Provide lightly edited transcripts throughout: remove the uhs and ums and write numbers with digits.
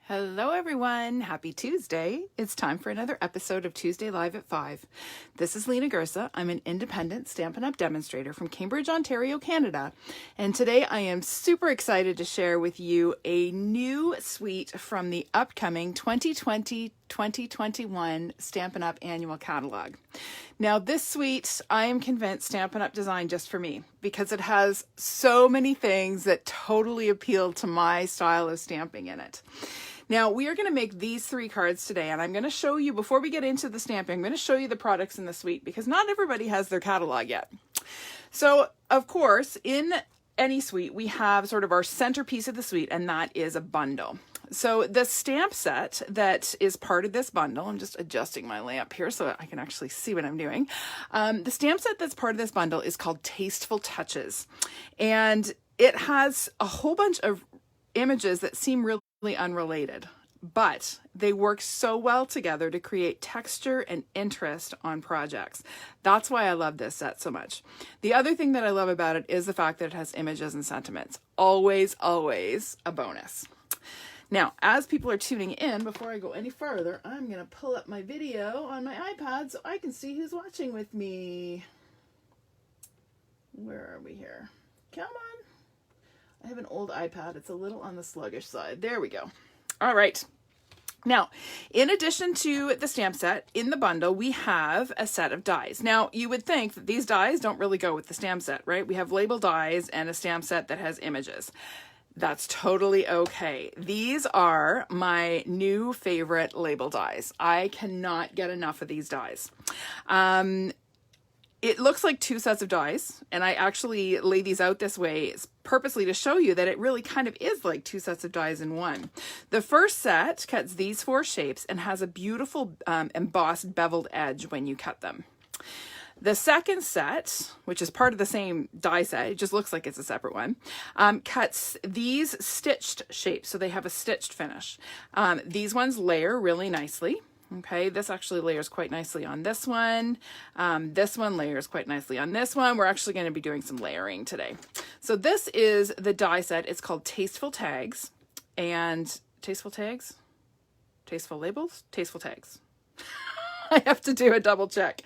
Hello everyone, happy Tuesday. It's time for another episode of Tuesday Live at 5. This is Lena Gersa. I'm an independent Stampin' Up demonstrator from Cambridge, Ontario, Canada. And today I am super excited to share with you a new suite from the upcoming 2020-2021 Stampin' Up Annual Catalogue. Now this suite, I am convinced Stampin' Up designed just for me because it has so many things that totally appeal to my style of stamping in it. Now, we are going to make these 3 cards today, and I'm going to show you, before we get into the stamping, I'm going to show you the products in the suite because not everybody has their catalog yet. So, of course, in any suite, we have sort of our centerpiece of the suite, and that is a bundle. So the stamp set that is part of this bundle, I'm just adjusting my lamp here so I can actually see what I'm doing. The stamp set that's part of this bundle is called Tasteful Touches, and it has a whole bunch of images that seem really unrelated, but they work so well together to create texture and interest on projects. That's why I love this set so much. The other thing that I love about it is the fact that it has images and sentiments. Always, always a bonus. Now, as people are tuning in, before I go any further, I'm going to pull up my video on my iPad so I can see who's watching with me. Where are we here? Come on. I have an old iPad. It's a little on the sluggish side. There we go. All right. Now, in addition to the stamp set, in the bundle, we have a set of dies. Now, you would think that these dies don't really go with the stamp set, right? We have label dies and a stamp set that has images. That's totally okay. These are my new favorite label dies. I cannot get enough of these dies. It looks like 2 sets of dies, and I actually lay these out this way purposely to show you that it really kind of is like 2 sets of dies in one. The first set cuts these 4 shapes and has a beautiful embossed beveled edge when you cut them. The second set, which is part of the same die set, it just looks like it's a separate one, cuts these stitched shapes, so they have a stitched finish. These ones layer really nicely. Okay, this actually layers quite nicely on this one. This one layers quite nicely on this one. We're actually going to be doing some layering today. So this is the die set. It's called Tasteful Tags. And Tasteful Tags? Tasteful Labels? Tasteful Tags. I have to do a double check.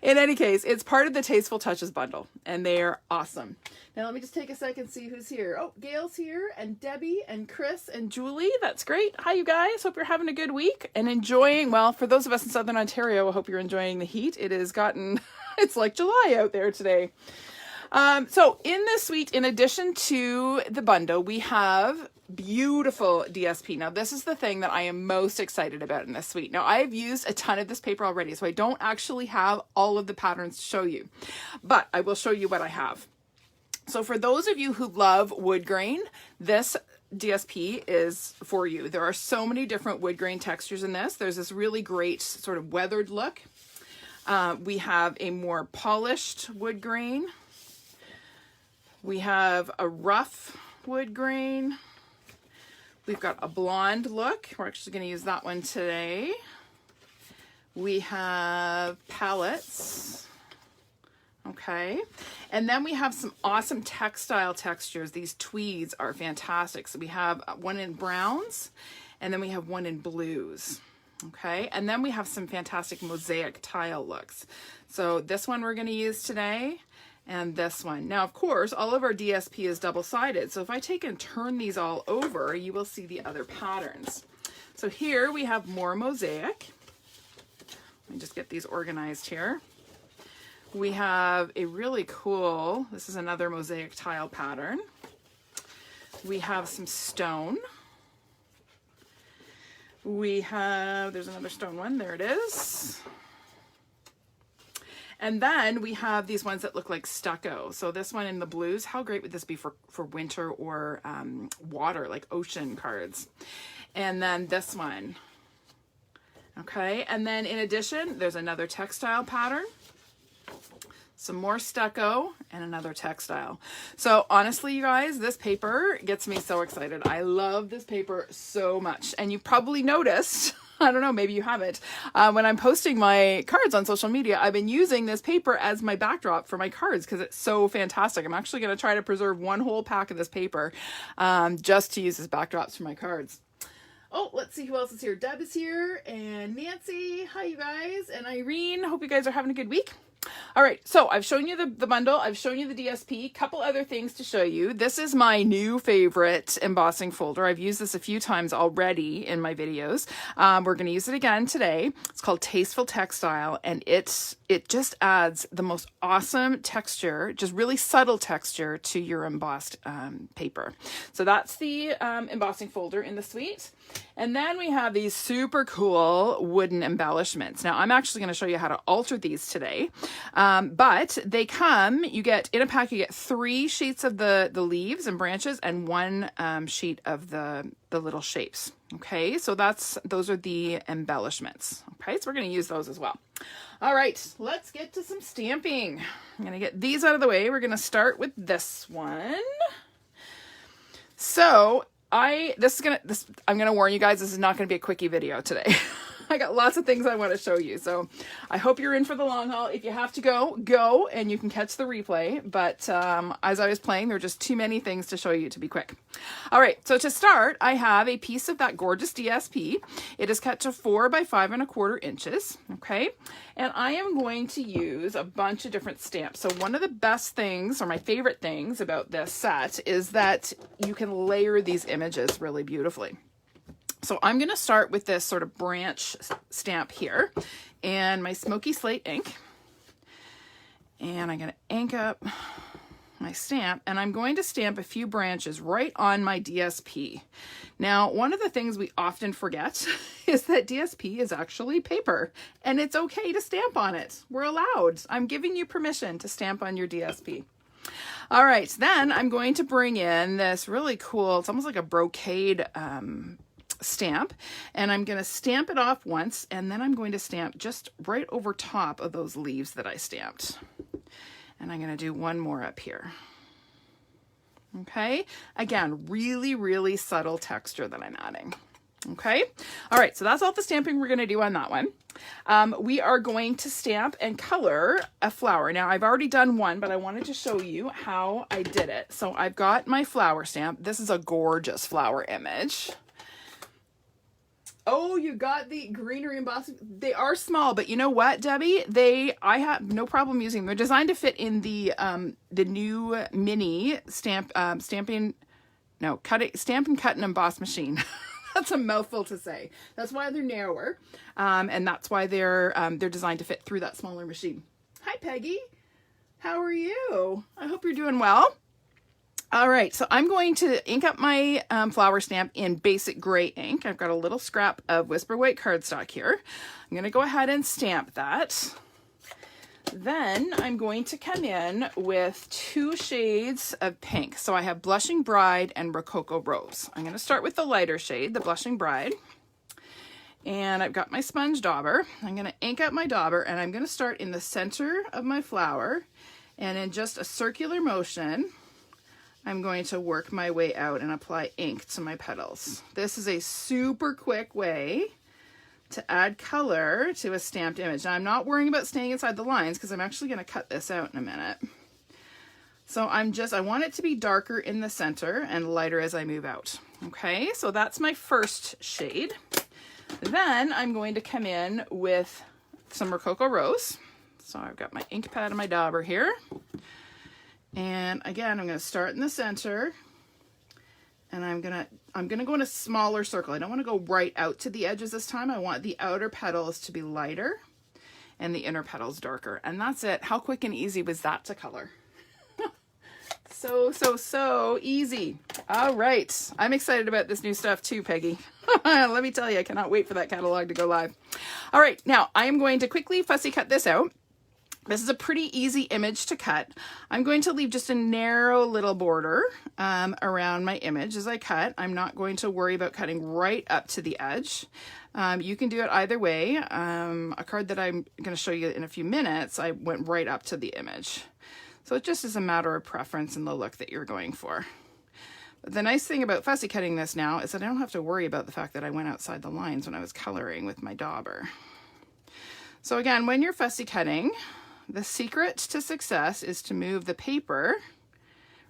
In any case, it's part of the Tasteful Touches bundle, and they are awesome. Now, let me just take a second and see who's here. Oh, Gail's here, and Debbie, and Chris, and Julie. That's great. Hi, you guys. Hope you're having a good week and enjoying, well, for those of us in Southern Ontario, I hope you're enjoying the heat. It has gotten, it's like July out there today. So in this suite, in addition to the bundle, we have beautiful DSP. Now, this is the thing that I am most excited about in this suite. Now, I've used a ton of this paper already, so I don't actually have all of the patterns to show you, but I will show you what I have. So for those of you who love wood grain, this DSP is for you. There are so many different wood grain textures in this. There's this really great sort of weathered look. We have a more polished wood grain. We have a rough wood grain. We've got a blonde look. We're actually going to use that one today. We have palettes. Okay. And then we have some awesome textile textures. These tweeds are fantastic. So we have one in browns, and then we have one in blues. Okay. And then we have some fantastic mosaic tile looks. So this one we're going to use today. And this one. Now, of course, all of our DSP is double-sided. So if I take and turn these all over, you will see the other patterns. So here we have more mosaic. Let me just get these organized here. We have a really cool, this is another mosaic tile pattern. We have some stone. We have, there's another stone one, there it is. And then we have these ones that look like stucco. So this one in the blues, how great would this be for winter or water, like ocean cards? And then this one. Okay, and then in addition, there's another textile pattern. Some more stucco and another textile. So honestly, you guys, this paper gets me so excited. I love this paper so much. And you've probably noticed, I don't know, maybe you haven't, when I'm posting my cards on social media, I've been using this paper as my backdrop for my cards because it's so fantastic. I'm actually going to try to preserve one whole pack of this paper just to use as backdrops for my cards. Oh, let's see who else is here. Deb is here, and Nancy. Hi, you guys. And Irene. Hope you guys are having a good week. All right, so I've shown you the bundle. I've shown you the DSP. Couple other things to show you. This is my new favorite embossing folder. I've used this a few times already in my videos. We're going to use it again today. It's called Tasteful Textile, and it just adds the most awesome texture, just really subtle texture to your embossed paper. So that's the embossing folder in the suite. And then we have these super cool wooden embellishments. Now, I'm actually going to show you how to alter these today. But they come, you get, in a pack, you get 3 sheets of the leaves and branches and 1 sheet of the little shapes. Okay, so those are the embellishments. Okay, so we're going to use those as well. All right, let's get to some stamping. I'm going to get these out of the way. We're going to start with this one. So I'm going to warn you guys, this is not going to be a quickie video today. I got lots of things I want to show you. So I hope you're in for the long haul. If you have to go, and you can catch the replay. But as I was playing, there were just too many things to show you to be quick. All right, so to start, I have a piece of that gorgeous DSP. It is cut to 4 by 5 1/4 inches, okay? And I am going to use a bunch of different stamps. So one of the best things, or my favorite things about this set, is that you can layer these images really beautifully. So I'm going to start with this sort of branch stamp here and my Smokey Slate ink. And I'm going to ink up my stamp, and I'm going to stamp a few branches right on my DSP. Now, one of the things we often forget is that DSP is actually paper, and it's okay to stamp on it. We're allowed. I'm giving you permission to stamp on your DSP. All right, then I'm going to bring in this really cool, it's almost like a brocade stamp, and I'm going to stamp it off once, and then I'm going to stamp just right over top of those leaves that I stamped. And I'm going to do one more up here. Okay, again, really, really subtle texture that I'm adding. Okay, all right, so that's all the stamping we're going to do on that one. We are going to stamp and color a flower. Now, I've already done one, but I wanted to show you how I did it. So I've got my flower stamp. This is a gorgeous flower image. Oh, you got the greenery embossing. They are small, but you know what, Debbie? I have no problem using them. They're designed to fit in the new mini stamp Stamp and Cut and Emboss machine. That's a mouthful to say. That's why they're narrower, and that's why they're designed to fit through that smaller machine. Hi, Peggy. How are you? I hope you're doing well. All right, so I'm going to ink up my flower stamp in basic gray ink. I've got a little scrap of Whisper White cardstock here. I'm going to go ahead and stamp that. Then I'm going to come in with 2 shades of pink. So I have Blushing Bride and Rococo Rose. I'm going to start with the lighter shade, the Blushing Bride. And I've got my sponge dauber. I'm going to ink up my dauber, and I'm going to start in the center of my flower. And in just a circular motion, I'm going to work my way out and apply ink to my petals. This is a super quick way to add color to a stamped image. Now, I'm not worrying about staying inside the lines because I'm actually going to cut this out in a minute. So I want it to be darker in the center and lighter as I move out. Okay, so that's my first shade. Then I'm going to come in with some Rococo Rose. So I've got my ink pad and my dauber here. And again, I'm going to start in the center, and I'm going to go in a smaller circle. I don't want to go right out to the edges this time. I want the outer petals to be lighter and the inner petals darker. And that's it. How quick and easy was that to color? So easy. All right. I'm excited about this new stuff too, Peggy. Let me tell you, I cannot wait for that catalog to go live. All right. Now I am going to quickly fussy cut this out. This is a pretty easy image to cut. I'm going to leave just a narrow little border around my image as I cut. I'm not going to worry about cutting right up to the edge. You can do it either way. A card that I'm going to show you in a few minutes, I went right up to the image. So it just is a matter of preference and the look that you're going for. But the nice thing about fussy cutting this now is that I don't have to worry about the fact that I went outside the lines when I was coloring with my dauber. So again, when you're fussy cutting, the secret to success is to move the paper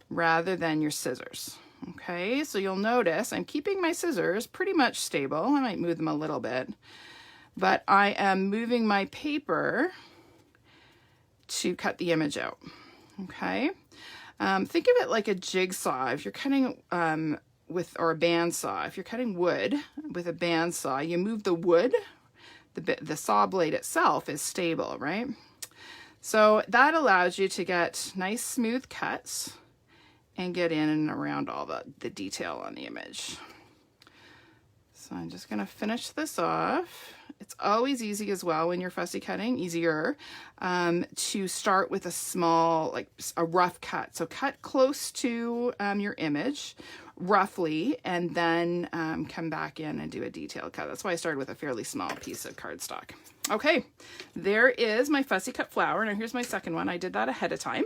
rather than your scissors. Okay, so you'll notice I'm keeping my scissors pretty much stable. I might move them a little bit, but I am moving my paper to cut the image out. Okay, think of it like a jigsaw. If you're cutting or a bandsaw, if you're cutting wood with a bandsaw, you move the wood, the saw blade itself is stable, right? So that allows you to get nice smooth cuts and get in and around all the detail on the image. So I'm just gonna finish this off. It's always easy as well when you're fussy cutting, easier to start with a small, like a rough cut. So cut close to your image roughly, and then come back in and do a detailed cut. That's why I started with a fairly small piece of cardstock. Okay, there is my fussy cut flower. Now here's my second one. I did that ahead of time.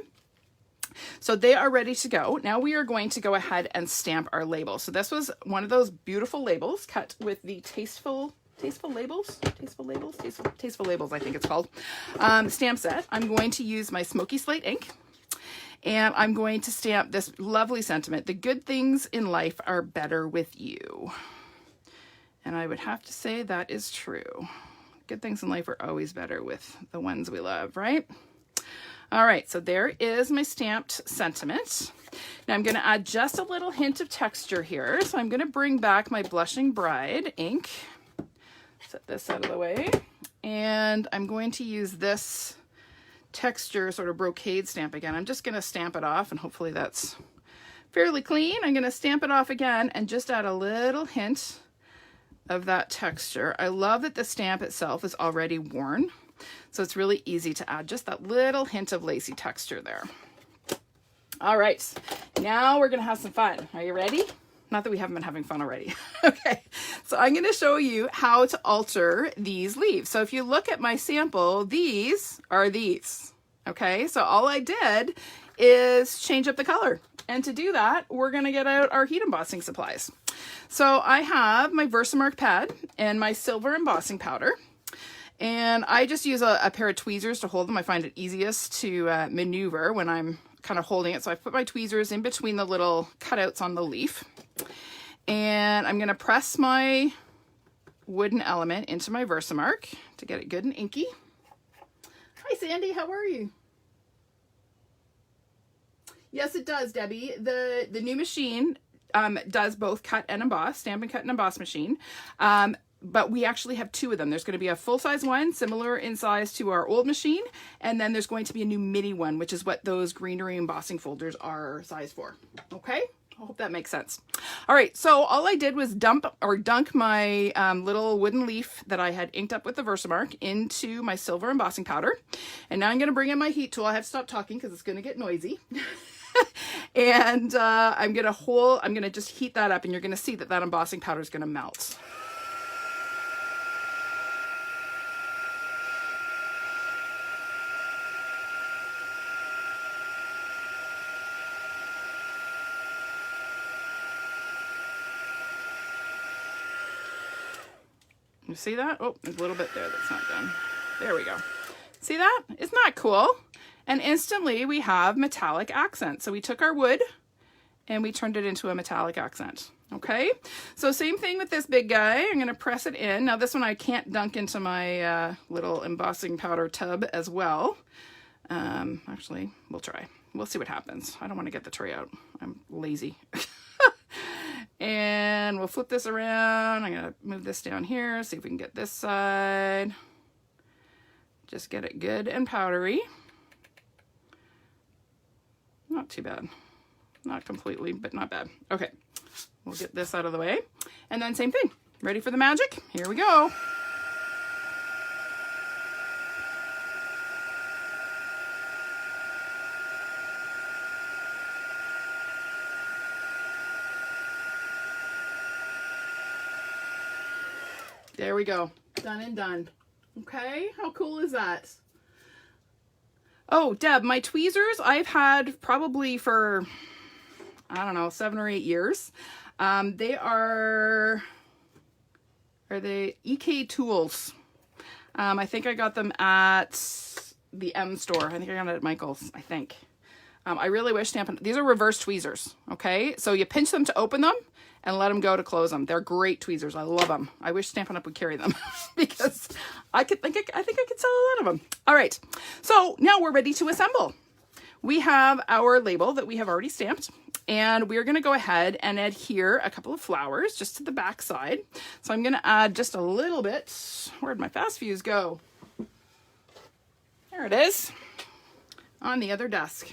So they are ready to go. Now we are going to go ahead and stamp our label. So this was one of those beautiful labels cut with the Tasteful labels, I think it's called, stamp set. I'm going to use my Smokey Slate ink, and I'm going to stamp this lovely sentiment. The good things in life are better with you. And I would have to say that is true. Good things in life are always better with the ones we love, right? All right, so there is my stamped sentiment. Now I'm going to add just a little hint of texture here. So I'm going to bring back my Blushing Bride ink. Set this out of the way. And I'm going to use this texture sort of brocade stamp again. I'm just going to stamp it off, and hopefully that's fairly clean. I'm going to stamp it off again and just add a little hint of that texture. I love that the stamp itself is already worn, so it's really easy to add just that little hint of lacy texture there. All right, now we're gonna have some fun. Are you ready? Not that we haven't been having fun already. Okay, so I'm gonna show you how to alter these leaves. So if you look at my sample, these are these. Okay, so all I did is change up the color. And to do that, we're gonna get out our heat embossing supplies. So I have my Versamark pad and my silver embossing powder. And I just use a pair of tweezers to hold them. I find it easiest to maneuver when I'm kind of holding it. So I put my tweezers in between the little cutouts on the leaf. And I'm going to press my wooden element into my Versamark to get it good and inky. Hi, Sandy. How are you? Yes, it does, Debbie. The new machine does both cut and emboss, stamp and cut and emboss machine. But we actually have two of them. There's going to be a full-size one, similar in size to our old machine, and then there's going to be a new mini one, which is what those greenery embossing folders are sized for. Okay? I hope that makes sense. All right, so all I did was dunk my little wooden leaf that I had inked up with the Versamark into my silver embossing powder. And now I'm going to bring in my heat tool. I have to stop talking because it's going to get noisy. And I'm going to just heat that up, and you're going to see that that embossing powder is going to melt. You see that? Oh, there's a little bit there that's not done. There we go. See that? Isn't that cool? And instantly we have metallic accent. So we took our wood and we turned it into a metallic accent. Okay, so same thing with this big guy. I'm going to press it in. Now this one I can't dunk into my little embossing powder tub as well. Actually, we'll try. We'll see what happens. I don't want to get the tray out. I'm lazy. And we'll flip this around. I'm going to move this down here, see if we can get this side. Just get it good and powdery. Not too bad. Not completely, but not bad. Okay, we'll get this out of the way. And then same thing. Ready for the magic? Here we go. There we go. Done and done. Okay, how cool is that? Oh, Deb, my tweezers I've had probably for, I don't know, 7 or 8 years. They are they EK Tools? I think I got them at the M store. I think I got it at Michael's, I think. I really wish these are reverse tweezers, okay? So you pinch them to open them and let them go to close them. They're great tweezers. I love them. I wish Stampin' Up would carry them because I think I could sell a lot of them. All right, so now we're ready to assemble. We have our label that we have already stamped, and we're gonna go ahead and adhere a couple of flowers just to the back side. So I'm gonna add just a little bit. Where'd my fast fuse go? There it is, on the other desk.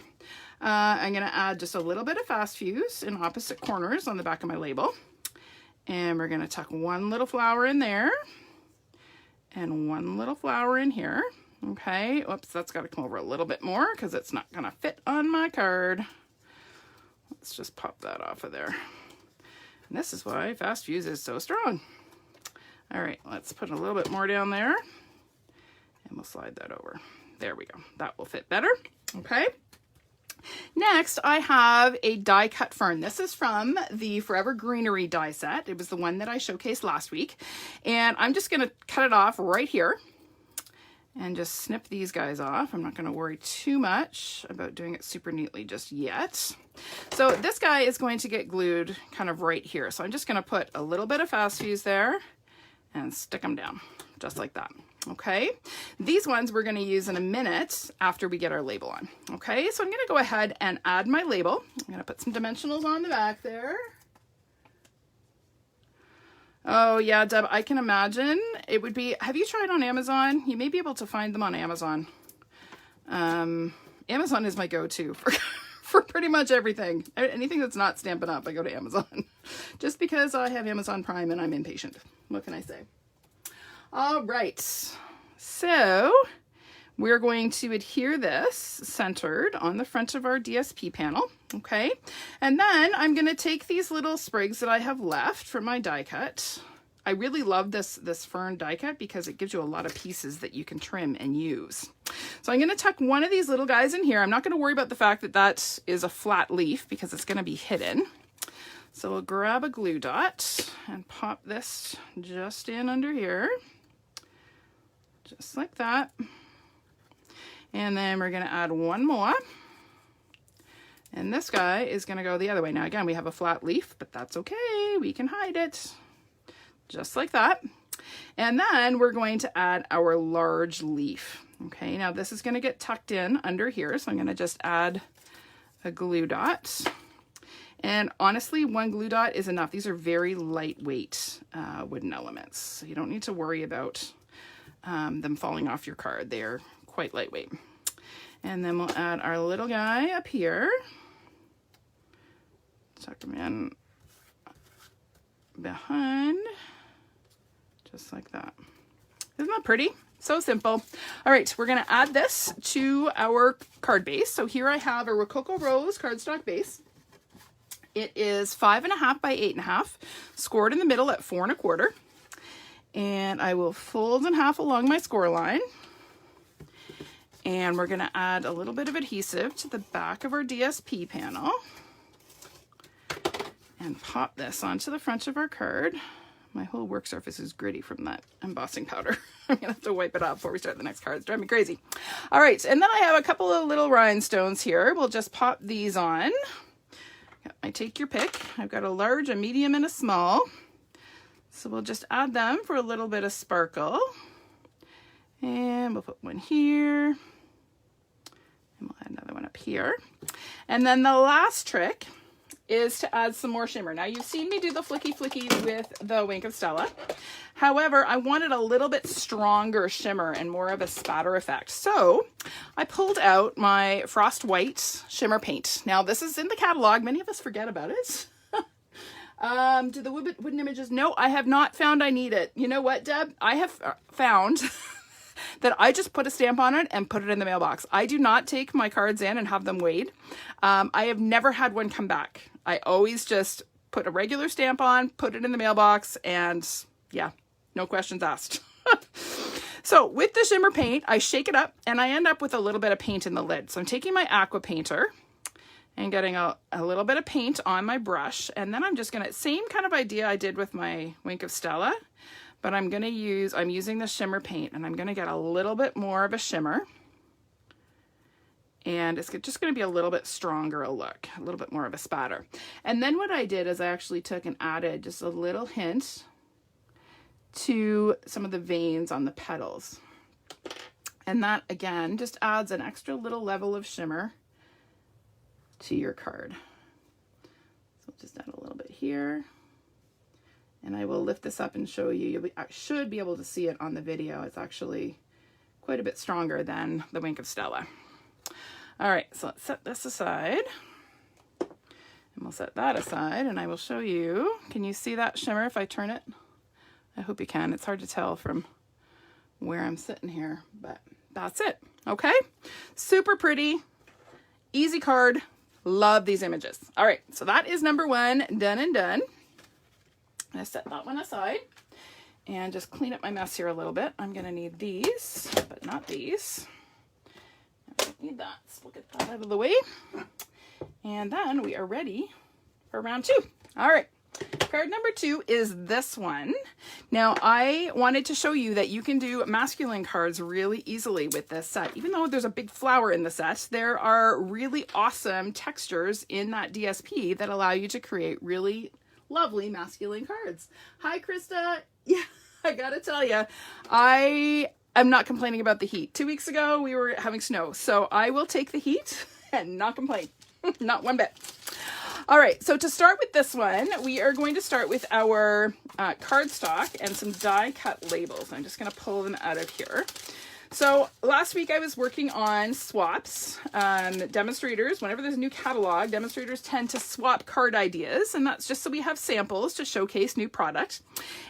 I'm gonna add just a little bit of fast fuse in opposite corners on the back of my label. And we're gonna tuck one little flower in there and one little flower in here. Okay, whoops, that's gotta come over a little bit more because it's not gonna fit on my card. Let's just pop that off of there. And this is why fast fuse is so strong. All right, let's put a little bit more down there and we'll slide that over. There we go, that will fit better, okay? Next, I have a die cut fern. This is from the Forever Greenery die set. It was the one that I showcased last week. And I'm just gonna cut it off right here and just snip these guys off. I'm not gonna worry too much about doing it super neatly just yet. So this guy is going to get glued kind of right here. So I'm just gonna put a little bit of fast fuse there and stick them down, just like that. Okay, these ones we're going to use in a minute after we get our label on. Okay, so I'm going to go ahead and add my label. I'm going to put some dimensionals on the back there. Oh yeah, Deb, I can imagine it would be, have you tried on Amazon? You may be able to find them on Amazon. Amazon is my go-to for pretty much everything. Anything that's not Stampin' Up, I go to Amazon. Just because I have Amazon Prime and I'm impatient. What can I say? All right, so we're going to adhere this centered on the front of our DSP panel, okay? And then I'm going to take these little sprigs that I have left from my die cut. I really love this fern die cut because it gives you a lot of pieces that you can trim and use. So I'm going to tuck one of these little guys in here. I'm not going to worry about the fact that that is a flat leaf because it's going to be hidden. So we'll grab a glue dot and pop this just in under here. Just like that. And then we're gonna add one more. And this guy is gonna go the other way. Now again, we have a flat leaf, but that's okay. We can hide it. Just like that. And then we're going to add our large leaf. Okay, now this is gonna get tucked in under here. So I'm gonna just add a glue dot. And honestly, one glue dot is enough. These are very lightweight wooden elements. So you don't need to worry about them falling off your card. They're quite lightweight. And then we'll add our little guy up here. Tuck him in behind, just like that. Isn't that pretty? So simple. All right, we're gonna add this to our card base. So here I have a Rococo Rose cardstock base. It is 5.5 by 8.5, scored in the middle at 4 1/4. And I will fold in half along my score line. And we're gonna add a little bit of adhesive to the back of our DSP panel. And pop this onto the front of our card. My whole work surface is gritty from that embossing powder. I'm gonna have to wipe it off before we start the next card. It's driving me crazy. All right, and then I have a couple of little rhinestones here. We'll just pop these on. I take your pick. I've got a large, a medium, and a small. So we'll just add them for a little bit of sparkle. And we'll put one here. And we'll add another one up here. And then the last trick is to add some more shimmer. Now you've seen me do the flicky with the Wink of Stella. However, I wanted a little bit stronger shimmer and more of a spatter effect. So I pulled out my Frost White shimmer paint. Now this is in the catalog. Many of us forget about it. Do the wooden images? No, I have not found I need it. You know what, Deb? I have found that I just put a stamp on it and put it in the mailbox. I do not take my cards in and have them weighed. I have never had one come back. I always just put a regular stamp on, put it in the mailbox, and yeah, no questions asked. So with the shimmer paint, I shake it up and I end up with a little bit of paint in the lid. So I'm taking my aqua painter and getting a little bit of paint on my brush. And then I'm just gonna, same kind of idea I did with my Wink of Stella, but I'm using the shimmer paint and I'm gonna get a little bit more of a shimmer. and it's just going to be a little bit stronger a look, a little bit more of a spatter. And then what I did is I actually took and added just a little hint to some of the veins on the petals. And that, again, just adds an extra little level of shimmer to your card. So I'll just add a little bit here. And I will lift this up and show you. I should be able to see it on the video. It's actually quite a bit stronger than the Wink of Stella. All right, so let's set this aside. And we'll set that aside, and I will show you. Can you see that shimmer if I turn it? I hope you can. It's hard to tell from where I'm sitting here, but that's it. Okay, super pretty, easy card. Love these images. All right, so that is number 1 done and done. I'm gonna set that one aside and just clean up my mess here a little bit. I'm gonna need these, but not these. I don't need that, so we'll get that out of the way. And then we are ready for round 2. All right. Card number 2 is this one. Now, I wanted to show you that you can do masculine cards really easily with this set. Even though there's a big flower in the set, there are really awesome textures in that DSP that allow you to create really lovely masculine cards. Hi, Krista. Yeah, I gotta tell you, I am not complaining about the heat. 2 weeks ago, we were having snow, so I will take the heat and not complain. Not one bit. All right, so to start with this one, we are going to start with our cardstock and some die cut labels. I'm just going to pull them out of here. So last week I was working on swaps. Demonstrators, whenever there's a new catalog, demonstrators tend to swap card ideas, and that's just so we have samples to showcase new product.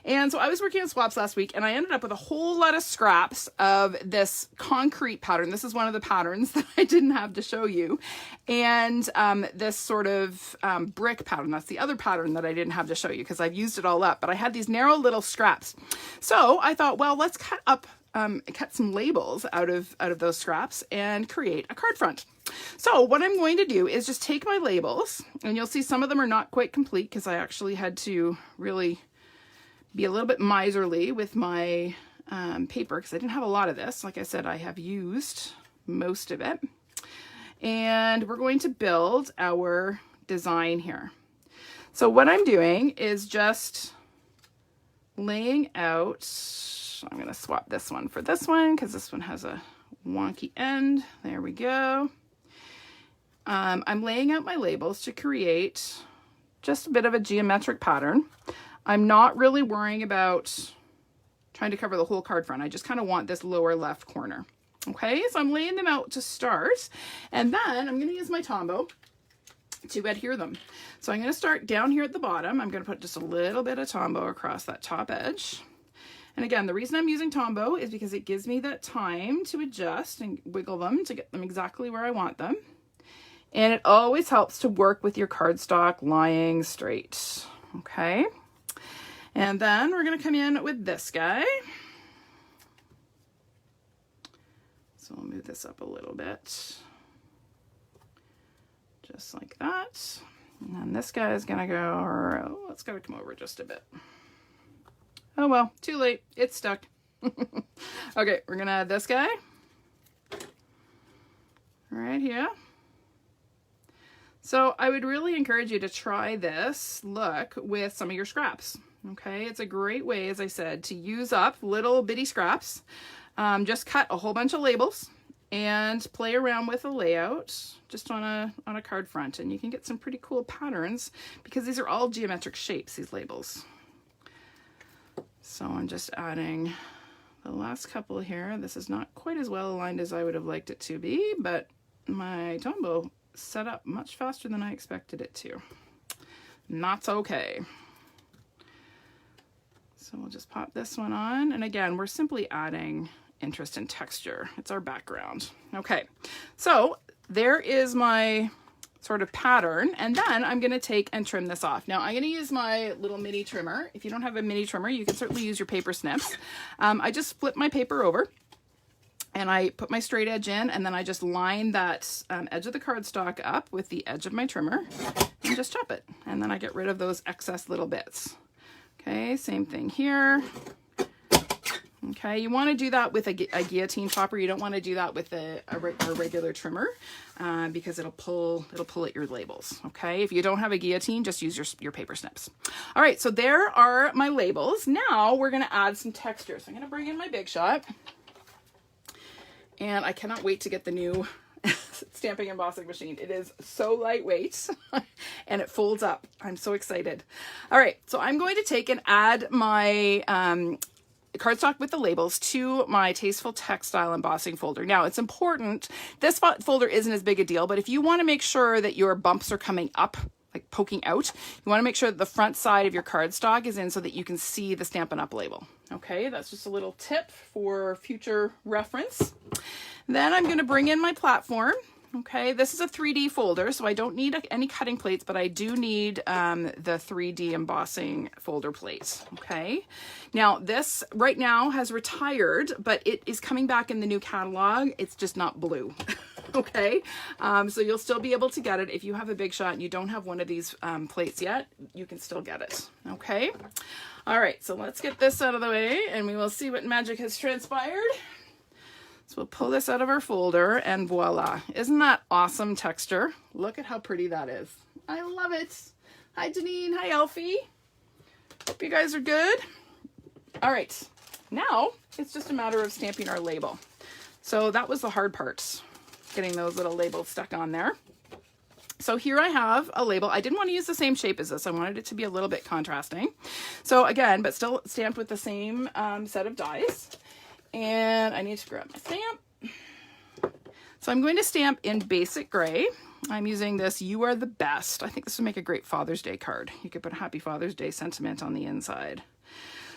And so I was working on swaps last week, and I ended up with a whole lot of scraps of this concrete pattern. This is one of the patterns that I didn't have to show you. And this sort of brick pattern, that's the other pattern that I didn't have to show you because I've used it all up, but I had these narrow little scraps. So I thought, well, let's cut some labels out of those scraps and create a card front. So what I'm going to do is just take my labels, and you'll see some of them are not quite complete because I actually had to really be a little bit miserly with my paper because I didn't have a lot of this. Like I said, I have used most of it. And we're going to build our design here. So what I'm doing is just laying out. I'm going to swap this one for this one because this one has a wonky end. There we go. I'm laying out my labels to create just a bit of a geometric pattern. I'm not really worrying about trying to cover the whole card front. I just kind of want this lower left corner. Okay, so I'm laying them out to start, and then I'm going to use my Tombow to adhere them. So I'm going to start down here at the bottom. I'm going to put just a little bit of Tombow across that top edge. And again, the reason I'm using Tombow is because it gives me that time to adjust and wiggle them to get them exactly where I want them. And it always helps to work with your cardstock lying straight. Okay. And then we're going to come in with this guy. So I'll move this up a little bit. Just like that. And then this guy is going to go, oh, it's got to come over just a bit. Oh well, too late. It's stuck. Okay, we're going to add this guy right here. So I would really encourage you to try this look with some of your scraps. Okay, it's a great way, as I said, to use up little bitty scraps. Just cut a whole bunch of labels and play around with a layout just on a card front, and you can get some pretty cool patterns because these are all geometric shapes, these labels. So I'm just adding the last couple here. This is not quite as well aligned as I would have liked it to be, but my Tombow set up much faster than I expected it to. Not okay. So we'll just pop this one on. And again, we're simply adding interest and texture. It's our background. Okay, so there is my sort of pattern, and then I'm going to take and trim this off. Now I'm going to use my little mini trimmer. If you don't have a mini trimmer, you can certainly use your paper snips. I just flip my paper over and I put my straight edge in, and then I just line that edge of the cardstock up with the edge of my trimmer and just chop it, and then I get rid of those excess little bits. Okay, same thing here. Okay, you want to do that with a guillotine chopper. You don't want to do that with a regular trimmer because it'll pull at your labels. Okay, if you don't have a guillotine, just use your paper snips. All right, so there are my labels. Now we're going to add some texture. So I'm going to bring in my Big Shot, and I cannot wait to get the new stamping embossing machine. It is so lightweight and it folds up. I'm so excited. All right, so I'm going to take and add my cardstock with the labels to my Tasteful Textile embossing folder. Now it's important, this folder isn't as big a deal, but if you want to make sure that your bumps are coming up, like poking out, you want to make sure that the front side of your cardstock is in so that you can see the Stampin' Up label. Okay, that's just a little tip for future reference. Then I'm going to bring in my platform. Okay, this is a 3D folder, so I don't need any cutting plates, but I do need the 3D embossing folder plates. Okay, now this right now has retired, but it is coming back in the new catalog. It's just not blue. Okay, so you'll still be able to get it if you have a Big Shot and you don't have one of these plates yet. You can still get it. Okay, all right, so let's get this out of the way and we will see what magic has transpired. So we'll pull this out of our folder and voila. Isn't that awesome texture? Look at how pretty that is. I love it. Hi, Janine. Hi, Elfie. Hope you guys are good. All right. Now it's just a matter of stamping our label. So that was the hard part, getting those little labels stuck on there. So here I have a label. I didn't want to use the same shape as this. I wanted it to be a little bit contrasting. So again, but still stamped with the same set of dies. And I need to grab my stamp. So I'm going to stamp in basic gray. I'm using this You Are the Best. I think this would make a great Father's Day card. You could put a Happy Father's Day sentiment on the inside.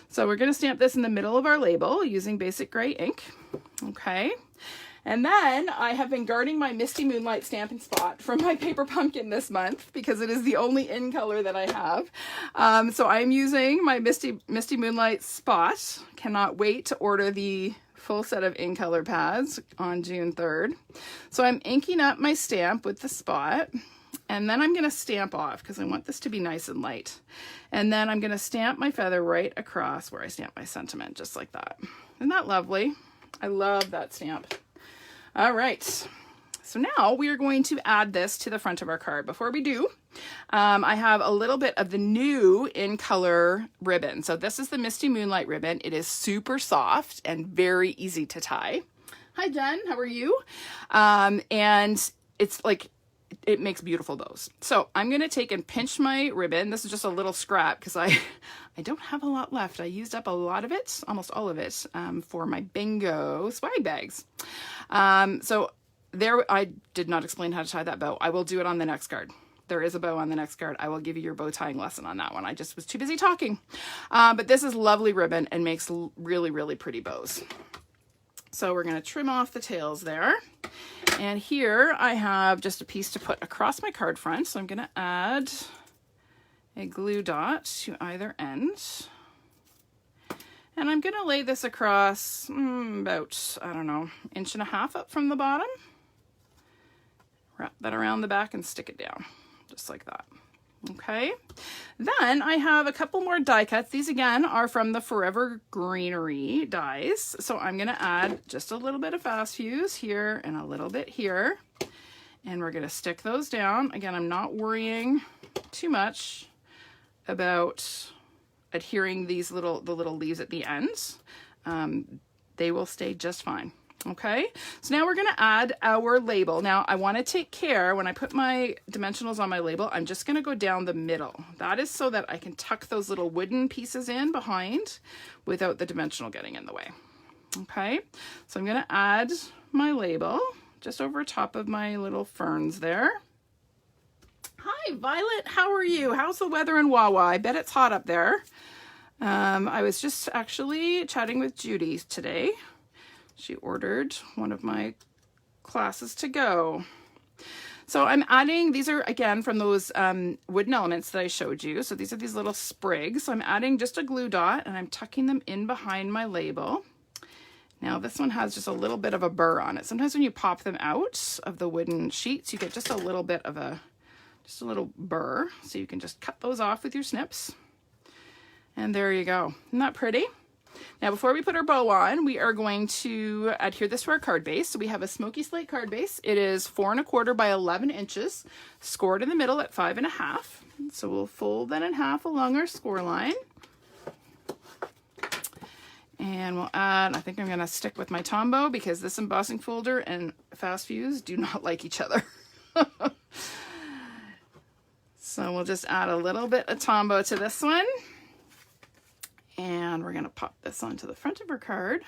So we're going to stamp this in the middle of our label using basic gray ink. Okay. And then I have been guarding my Misty Moonlight stamping spot from my paper pumpkin this month because it is the only in color that I have. So I'm using my Misty Moonlight spot. Cannot wait to order the full set of in color pads on June 3rd. So I'm inking up my stamp with the spot, and then I'm going to stamp off because I want this to be nice and light. And then I'm going to stamp my feather right across where I stamp my sentiment, just like that. Isn't that lovely? I love that stamp. All right, so now we are going to add this to the front of our card. Before we do, I have a little bit of the new in color ribbon. So this is the Misty Moonlight ribbon. It is super soft and very easy to tie. Hi Jen, how are you? And it's like, it makes beautiful bows. So I'm going to take and pinch my ribbon. This is just a little scrap because I don't have a lot left. I used up a lot of it, almost all of it, for my bingo swag bags. So there, I did not explain how to tie that bow. I will do it on the next card. There is a bow on the next card. I will give you your bow tying lesson on that one. I just was too busy talking. But this is lovely ribbon and makes really, really pretty bows. So we're going to trim off the tails there. And here I have just a piece to put across my card front. So I'm going to add a glue dot to either end. And I'm going to lay this across about, I don't know, 1.5 inches up from the bottom. Wrap that around the back and stick it down, just like that. Okay, then I have a couple more die cuts. These again are from the Forever Greenery dies. So I'm going to add just a little bit of fast fuse here and a little bit here. And we're going to stick those down. Again, I'm not worrying too much about adhering the little leaves at the ends. They will stay just fine. Okay, so now we're going to add our label. Now I want to take care when I put my dimensionals on my label, I'm just going to go down the middle. That is so that I can tuck those little wooden pieces in behind without the dimensional getting in the way. Okay, so I'm going to add my label just over top of my little ferns there. Hi Violet, how are you? How's the weather in Wawa? I bet it's hot up there. I was just actually chatting with Judy today. She ordered one of my classes to go. So I'm adding, these are again from those wooden elements that I showed you. So these are these little sprigs. So I'm adding just a glue dot and I'm tucking them in behind my label. Now this one has just a little bit of a burr on it. Sometimes when you pop them out of the wooden sheets, you get just a little bit of just a little burr. So you can just cut those off with your snips. And there you go. Isn't that pretty? Now, before we put our bow on, we are going to adhere this to our card base. So we have a Smokey Slate card base. It is 4 1/4 by 11 inches, scored in the middle at 5 1/2. So we'll fold that in half along our score line. And we'll add, I think I'm going to stick with my Tombow because this embossing folder and Fast Fuse do not like each other. So we'll just add a little bit of Tombow to this one. And we're going to pop this onto the front of our card.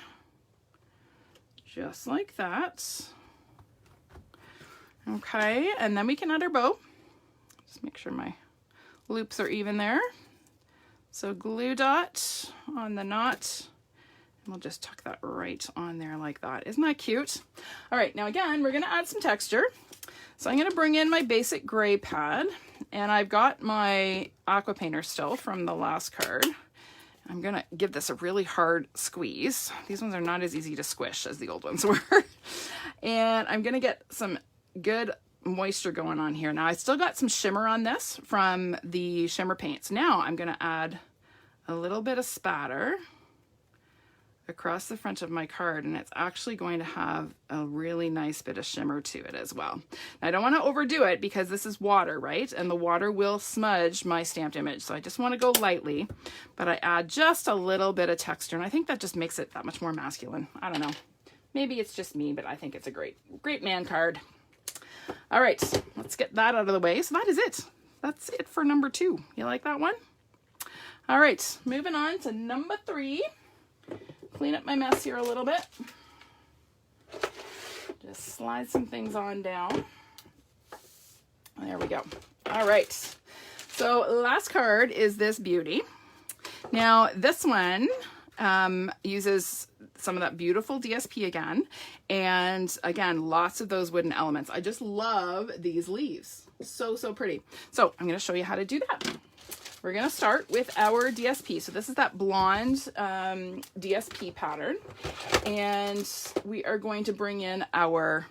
Just like that. Okay, and then we can add our bow. Just make sure my loops are even there. So glue dot on the knot. We'll just tuck that right on there like that. Isn't that cute? All right, now again, we're gonna add some texture. So I'm gonna bring in my basic gray pad, and I've got my aqua painter still from the last card. I'm gonna give this a really hard squeeze. These ones are not as easy to squish as the old ones were. And I'm gonna get some good moisture going on here. Now I still got some shimmer on this from the shimmer paints. Now I'm gonna add a little bit of spatter across the front of my card, and it's actually going to have a really nice bit of shimmer to it as well. Now, I don't want to overdo it because this is water, right? And the water will smudge my stamped image. So I just want to go lightly, but I add just a little bit of texture, and I think that just makes it that much more masculine. I don't know. Maybe it's just me, but I think it's a great man card. All right, let's get that out of the way. So that is it. That's it for number 2. You like that one? All right, moving on to number 3. Clean up my mess here a little bit. Just slide some things on down. There we go. All right. So last card is this beauty. Now this one uses some of that beautiful DSP again. And again, lots of those wooden elements. I just love these leaves. So, so pretty. So I'm going to show you how to do that. We're going to start with our DSP. So this is that blonde DSP pattern. And we are going to bring in our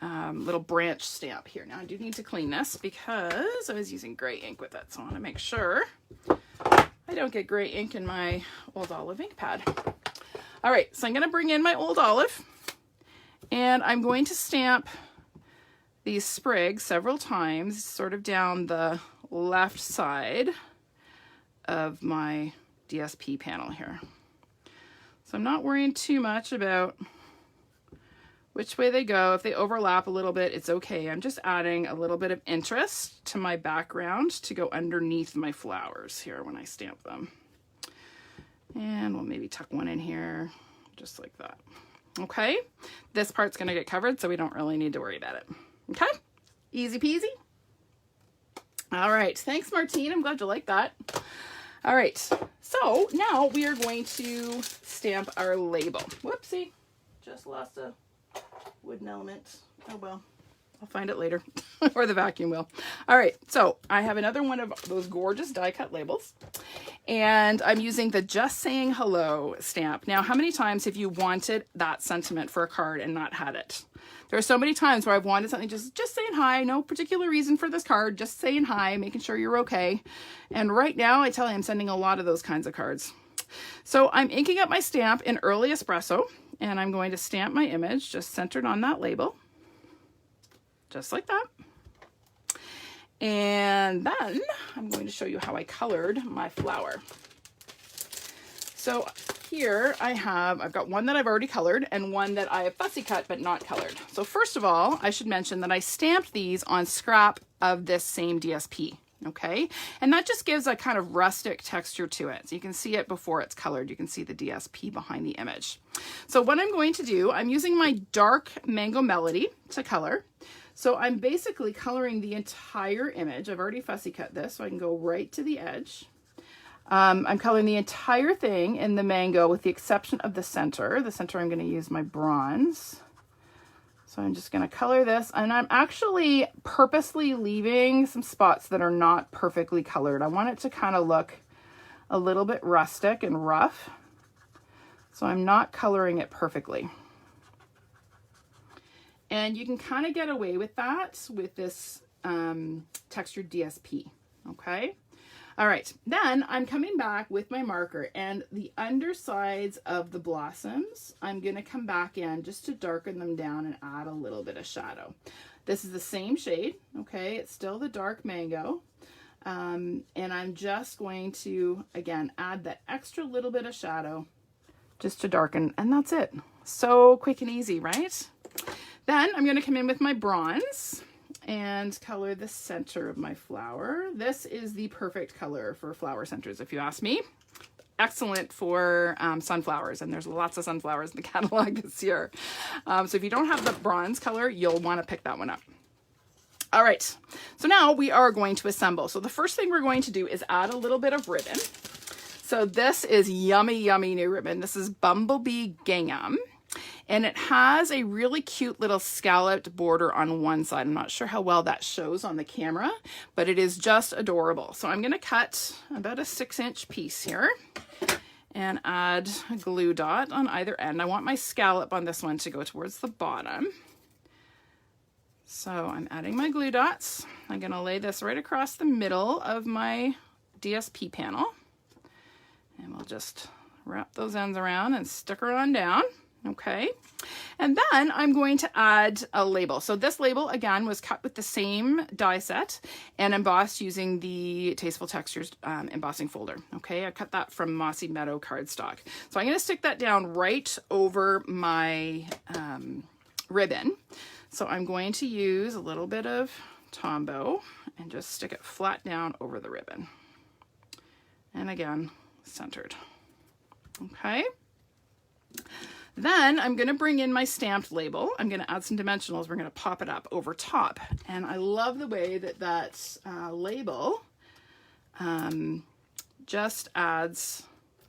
little branch stamp here. Now I do need to clean this because I was using gray ink with it. So I want to make sure I don't get gray ink in my Old Olive ink pad. All right, so I'm going to bring in my Old Olive. And I'm going to stamp these sprigs several times, sort of down the left side of my DSP panel here. So I'm not worrying too much about which way they go. If they overlap a little bit, it's okay. I'm just adding a little bit of interest to my background to go underneath my flowers here when I stamp them. And we'll maybe tuck one in here, just like that. Okay, this part's gonna get covered, so we don't really need to worry about it. Okay, easy peasy. All right, thanks Martine, I'm glad you like that. All right, so now we are going to stamp our label. Whoopsie, just lost a wooden element. Oh well, I'll find it later, or the vacuum will. All right, so I have another one of those gorgeous die cut labels, and I'm using the Just Saying Hello stamp. Now, how many times have you wanted that sentiment for a card and not had it? There are so many times where I've wanted something just saying hi, no particular reason for this card, just saying hi, making sure you're okay. And right now, I tell you, I'm sending a lot of those kinds of cards. So I'm inking up my stamp in Early Espresso, and I'm going to stamp my image just centered on that label, just like that. And then I'm going to show you how I colored my flower. So here I've got one that I've already colored and one that I have fussy cut but not colored. So first of all, I should mention that I stamped these on scrap of this same DSP, okay? And that just gives a kind of rustic texture to it. So you can see it before it's colored. You can see the DSP behind the image. So what I'm going to do, I'm using my dark Mango Melody to color. So I'm basically coloring the entire image. I've already fussy cut this, so I can go right to the edge. I'm coloring the entire thing in the mango with the exception of the center. The center I'm going to use my bronze. So I'm just going to color this, and I'm actually purposely leaving some spots that are not perfectly colored. I want it to kind of look a little bit rustic and rough. So I'm not coloring it perfectly. And you can kind of get away with that with this textured DSP, okay? All right, then I'm coming back with my marker, and the undersides of the blossoms, I'm gonna come back in just to darken them down and add a little bit of shadow. This is the same shade, okay? It's still the dark mango. And I'm just going to, again, add that extra little bit of shadow just to darken, and that's it. So quick and easy, right? Then I'm gonna come in with my bronze and color the center of my flower. This is the perfect color for flower centers, if you ask me. Excellent for sunflowers, and there's lots of sunflowers in the catalog this year. So if you don't have the bronze color, you'll want to pick that one up. All right, so now we are going to assemble. So the first thing we're going to do is add a little bit of ribbon. So this is yummy, yummy new ribbon. This is Bumblebee Gingham. And it has a really cute little scalloped border on one side. I'm not sure how well that shows on the camera, but it is just adorable. So I'm gonna cut about a 6-inch piece here and add a glue dot on either end. I want my scallop on this one to go towards the bottom. So I'm adding my glue dots. I'm gonna lay this right across the middle of my DSP panel. And we'll just wrap those ends around and stick her on down. Okay, and then I'm going to add a label. So this label, again, was cut with the same die set and embossed using the Tasteful Textures embossing folder. Okay, I cut that from Mossy Meadow cardstock. So I'm going to stick that down right over my ribbon. So I'm going to use a little bit of Tombow and just stick it flat down over the ribbon. And again, centered. Okay. Then I'm going to bring in my stamped label. I'm going to add some dimensionals. We're going to pop it up over top. And I love the way that that label just adds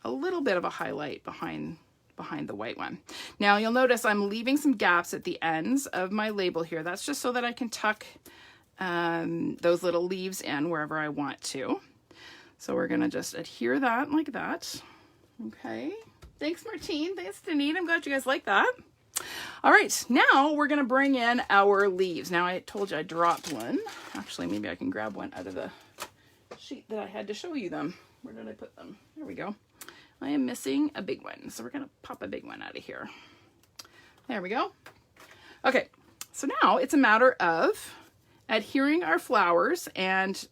a little bit of a highlight behind the white one. Now you'll notice I'm leaving some gaps at the ends of my label here. That's just so that I can tuck those little leaves in wherever I want to. So we're going to just adhere that like that. Okay. Thanks, Martine. Thanks, Denise. I'm glad you guys like that. All right, now we're going to bring in our leaves. Now, I told you I dropped one. Actually, maybe I can grab one out of the sheet that I had to show you them. Where did I put them? There we go. I am missing a big one, so we're going to pop a big one out of here. There we go. Okay, so now it's a matter of adhering our flowers and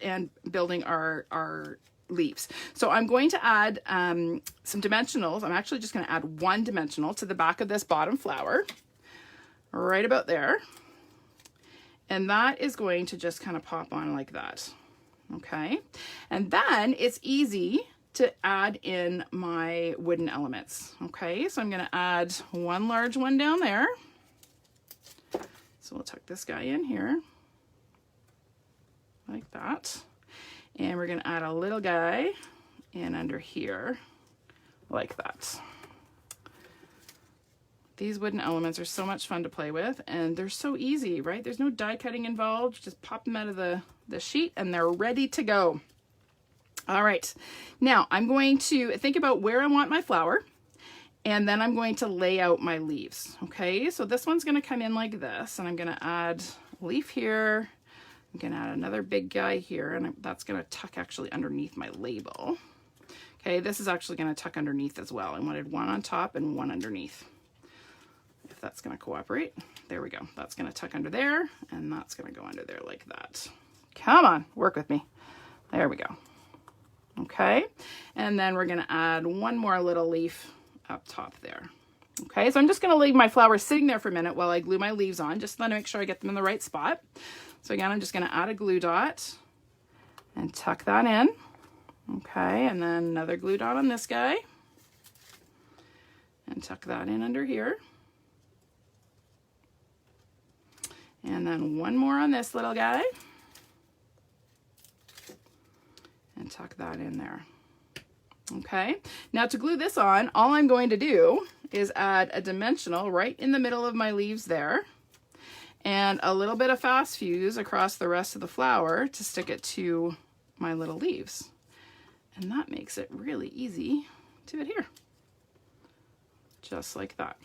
building our leaves. So I'm going to add some dimensionals. I'm actually just going to add one dimensional to the back of this bottom flower, right about there. And that is going to just kind of pop on like that. Okay. And then it's easy to add in my wooden elements. Okay. So I'm going to add one large one down there. So we'll tuck this guy in here like that. And we're going to add a little guy in under here like that. These wooden elements are so much fun to play with, and they're so easy, right? There's no die cutting involved. Just pop them out of the sheet and they're ready to go. All right. Now I'm going to think about where I want my flower, and then I'm going to lay out my leaves. Okay. So this one's going to come in like this, and I'm going to add a leaf here. I'm going to add another big guy here, and that's going to tuck actually underneath my label. Okay, this is actually going to tuck underneath as well. I wanted one on top and one underneath. If that's going to cooperate. There we go. That's going to tuck under there, and that's going to go under there like that. Come on, work with me. There we go. Okay, and then we're going to add one more little leaf up top there. Okay, so I'm just going to leave my flowers sitting there for a minute while I glue my leaves on, just to make sure I get them in the right spot. So again, I'm just going to add a glue dot and tuck that in. Okay, and then another glue dot on this guy and tuck that in under here. And then one more on this little guy and tuck that in there. Okay, now to glue this on, all I'm going to do is add a dimensional right in the middle of my leaves there, and a little bit of fast fuse across the rest of the flower to stick it to my little leaves. And that makes it really easy to adhere. Just like that.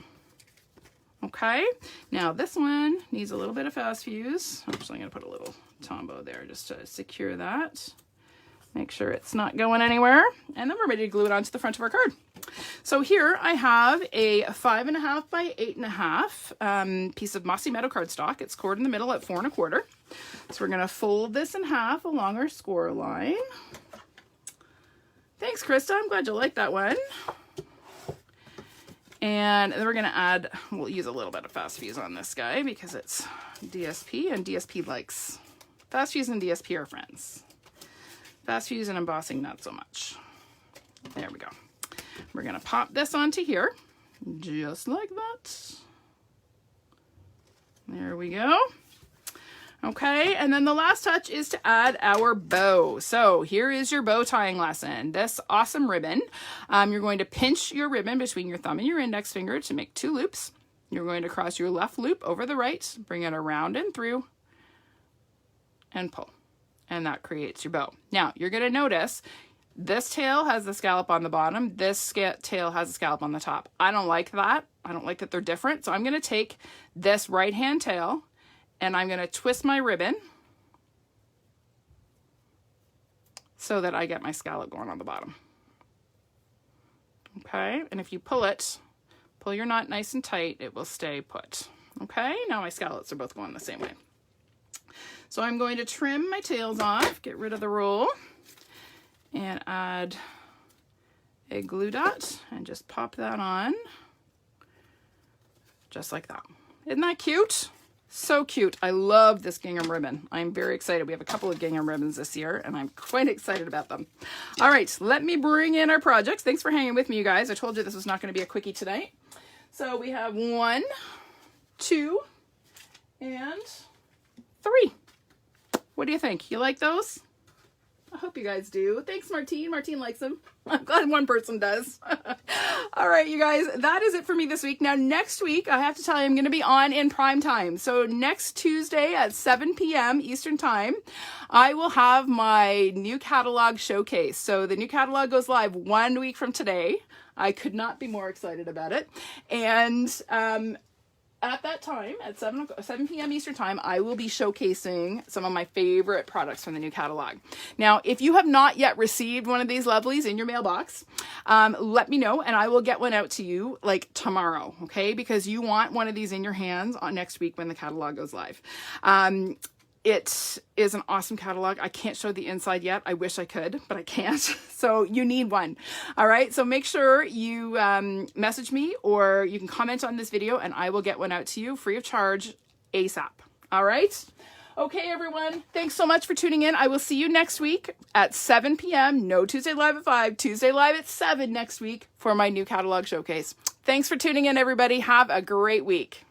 Okay, now this one needs a little bit of fast fuse. Actually, I'm going to put a little Tombow there just to secure that. Make sure it's not going anywhere. And then we're ready to glue it onto the front of our card. So here I have a 5.5 by 8.5 piece of mossy meadow cardstock. It's scored in the middle at 4 1/4. So we're going to fold this in half along our score line. Thanks, Krista. I'm glad you like that one. And then we're going to add, we'll use a little bit of Fast Fuse on this guy because it's DSP, and DSP likes, Fast Fuse and DSP are friends. Fast Fuse and embossing, not so much. There we go. We're going to pop this onto here, just like that. There we go. Okay, and then the last touch is to add our bow. So here is your bow tying lesson. This awesome ribbon. You're going to pinch your ribbon between your thumb and your index finger to make 2 loops. You're going to cross your left loop over the right, bring it around and through, and pull. And that creates your bow. Now, you're going to notice this tail has the scallop on the bottom. This tail has a scallop on the top. I don't like that. I don't like that they're different. So I'm going to take this right-hand tail and I'm going to twist my ribbon so that I get my scallop going on the bottom. Okay, and if you pull it, pull your knot nice and tight, it will stay put. Okay, now my scallops are both going the same way. So I'm going to trim my tails off, get rid of the roll, and add a glue dot and just pop that on just like that. Isn't that cute? So cute. I love this gingham ribbon. I'm very excited. We have a couple of gingham ribbons this year and I'm quite excited about them. All right, let me bring in our projects. Thanks for hanging with me, you guys. I told you this was not going to be a quickie tonight. So we have 1, 2, and 3. What do you think? You like those? I hope you guys do. Thanks, Martine. Martine likes them. I'm glad one person does. All right, you guys, that is it for me this week. Now, next week, I have to tell you, I'm going to be on in prime time. So next Tuesday at 7 p.m. Eastern time, I will have my new catalog showcase. So the new catalog goes live 1 week from today. I could not be more excited about it. And at that time, at 7 p.m. Eastern time, I will be showcasing some of my favorite products from the new catalog. Now, if you have not yet received one of these lovelies in your mailbox, let me know and I will get one out to you like tomorrow, okay? Because you want one of these in your hands on next week when the catalog goes live. It is an awesome catalog. I can't show the inside yet. I wish I could, but I can't. So you need one. All right. So make sure you message me or you can comment on this video and I will get one out to you free of charge ASAP. All right. Okay, everyone. Thanks so much for tuning in. I will see you next week at 7 p.m. No Tuesday Live at 5. Tuesday Live at 7 next week for my new catalog showcase. Thanks for tuning in, everybody. Have a great week.